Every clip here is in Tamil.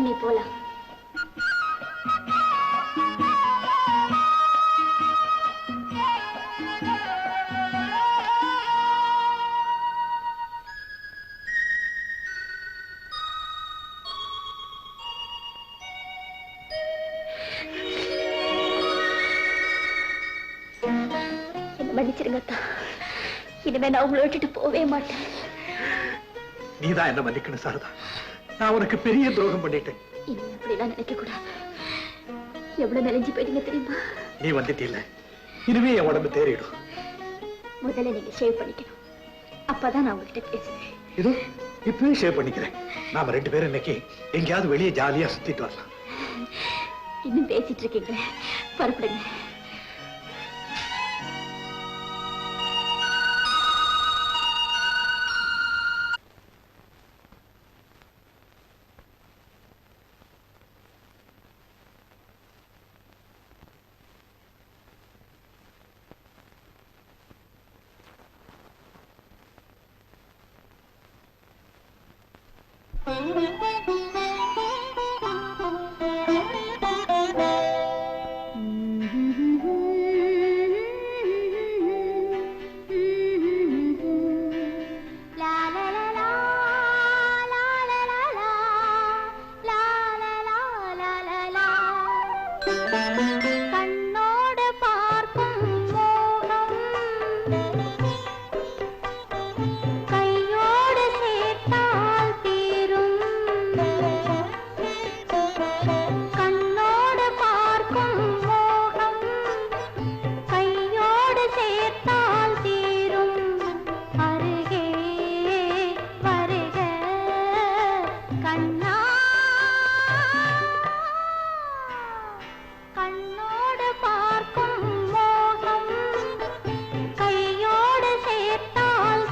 நீ போலாம். மன்னிச்சிருங்கத்தா. இனிமே நான் உங்களை விட்டுட்டு போவே மாட்டேன். நீதான் என்ன மன்னிக்கணும் சாரதா. நான் உனக்கு பெரிய துரோகம் பண்ணிட்டேன். இனி அப்படிலாம் நினைக்க கூடாது. எவ்வளவு நெஞ்சு போயிட்டீங்க தெரியுமா? நீ வந்துட்டீல்ல, இனிமே என் உடம்பு தேறிடும். முதல்ல நீங்க ஷேவ் பண்ணிக்கணும். அப்பதான் நான் உங்ககிட்ட பேசுவேன். இது இப்பவே ஷேவ் பண்ணிக்கிறேன். நாம 2 பேரும் இன்னைக்கு எங்கேயாவது வெளியே ஜாலியா சுத்திட்டு வரலாம். இன்னும் பேசிட்டு இருக்கீங்க, புறப்படுங்க. பார்க்கும் மோகம் கையோடு சேர்த்தால்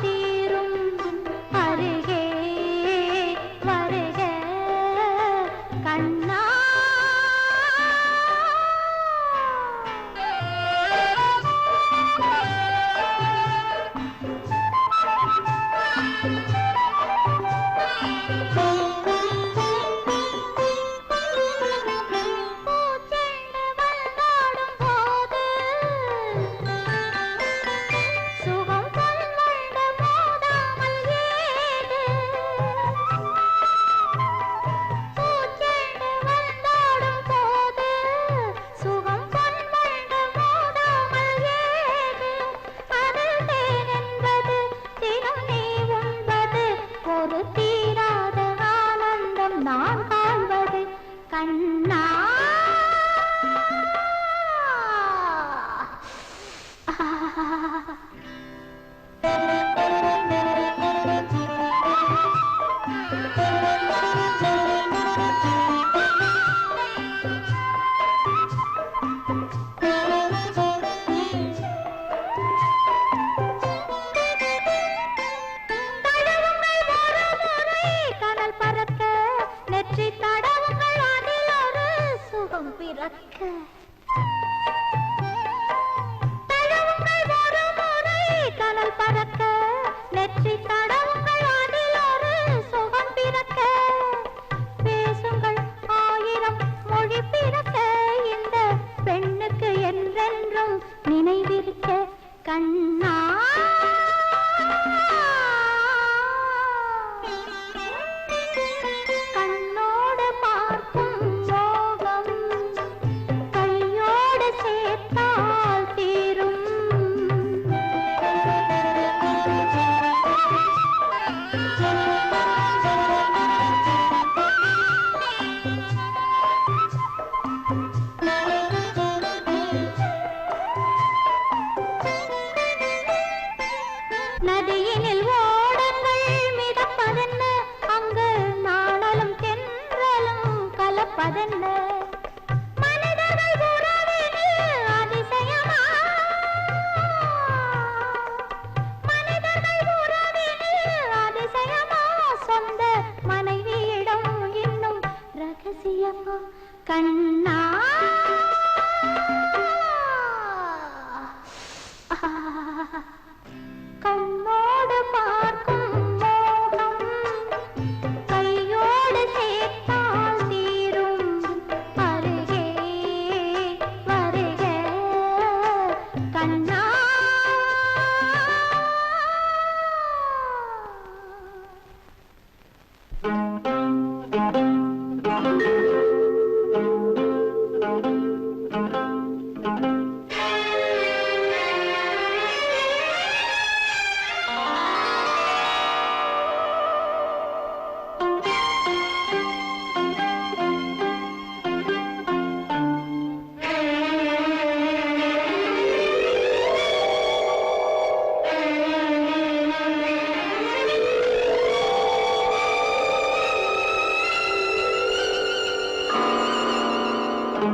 டாக்டர்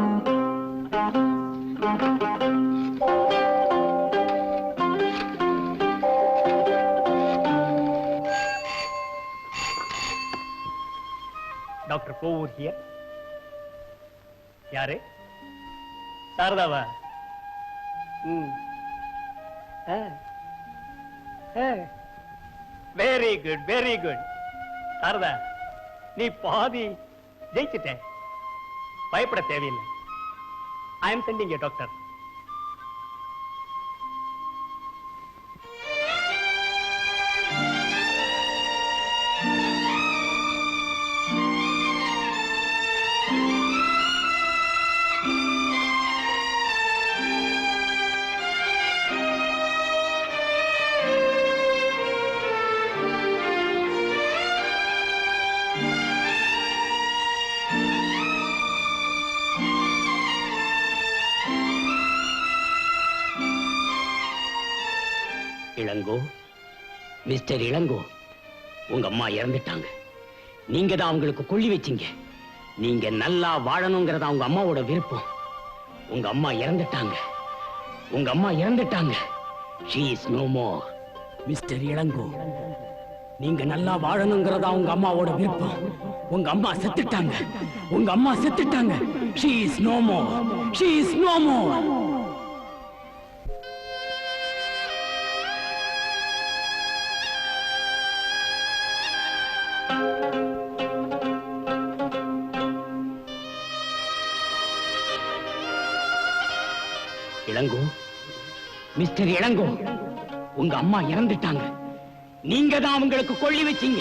கோவூர் ஹியர். யாரு? சாரதாவா? Very good, very good. Sarada, நீ பாதி ஜெயிச்சிட்ட. பயப்பட தேவையில்லை. I am sending a doctor. Ilango, mister Ilango, உங்க அம்மா இறந்துட்டாங்க. நீங்க தான் அவங்களுக்கு கொள்ளி வச்சீங்க. நீங்க நல்லா வாழணுங்கிறதா உங்க அம்மாவோட விருப்பம். உங்க அம்மா இறந்துட்டாங்க. உங்க அம்மா இறந்துட்டாங்க. She is no more. Mister Elango, நீங்க நல்லா வாழணுங்கிறதா உங்க அம்மாவோட விருப்பம். உங்க அம்மா செத்துட்டாங்க. உங்க அம்மா செத்துட்டாங்க. She is no more. She is no more. Elango, mister Ilango, உங்க அம்மா இறந்துட்டாங்க. நீங்க தான் அவங்களுக்கு கொள்ளி வச்சீங்க.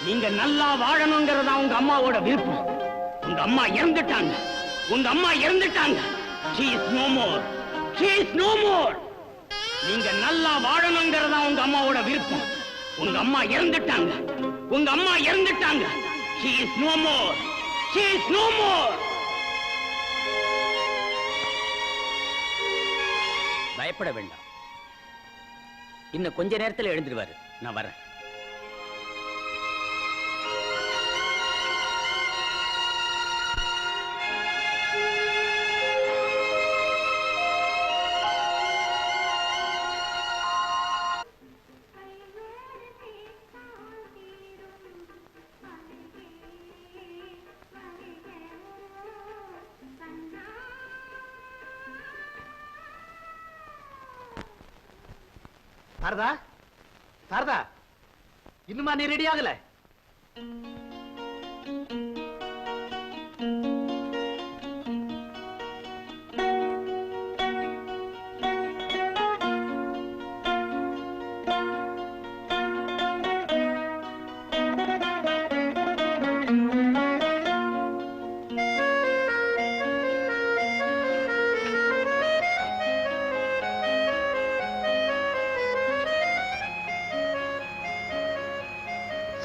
நீங்க நல்லா வாழணுங்கிறதா உங்க அம்மாவோட விருப்பம். உங்க அம்மா இறந்துட்டாங்க. உங்க அம்மா இறந்துட்டாங்க. She is no more. She is no more. நீங்க நல்லா வாழணுங்கிறதா உங்க அம்மாவோட விருப்பம். உங்க அம்மா இறந்துட்டாங்க. உங்க அம்மா இறந்துட்டாங்க. She is no more. She is no more. பயப்பட வேண்டாம். இன்னும் கொஞ்ச நேரத்தில் எழுந்துருவாரு. நான் வரேன். சாரதா, சாரதா, இன்னுமா நீ ரெடி ஆகல?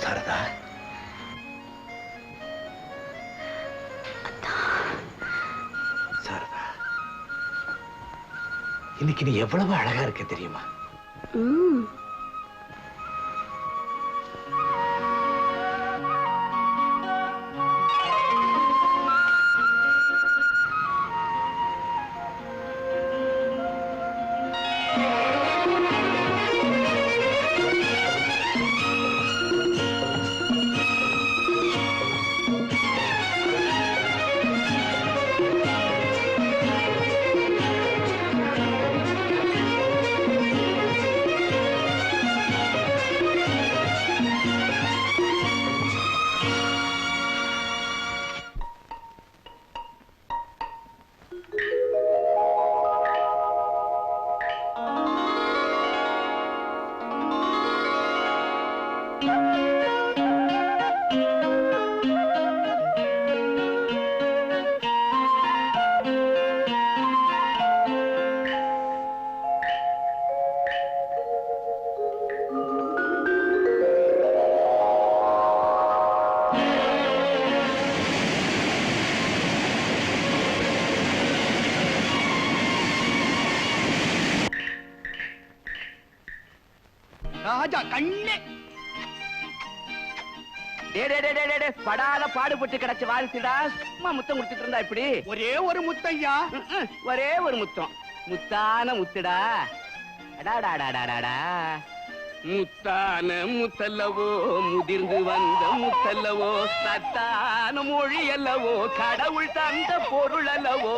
சாரதா, சாரதா, இன்னைக்கு நீ எவ்வளவு அழகா இருக்க தெரியுமா? ராஜா கண்ணே, படாத பாடுபட்டு கிடைச்ச வாழ்த்துடா சும்மா முத்தம் கொடுத்துட்டு இருந்தா இப்படி ஒரே ஒரு முத்தையா. ஒரே ஒரு முத்தம் முத்தான முத்துடா அடாடாடாடாடா முத்தான முத்தல்லவோ முதிர்ந்து வந்த முத்தல்லவோ சத்தான மொழி அல்லவோ கடவுள் தந்த பொருள் அல்லவோ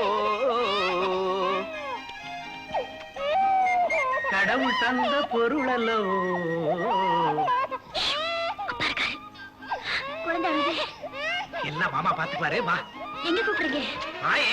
கடவுள் தந்த பொருள் அல்லவோ குழந்தை அழுது. எல்லாம் மாமா பாத்துக்குவாரு. வா எங்க கூப்பிடுறீங்க? வாயே.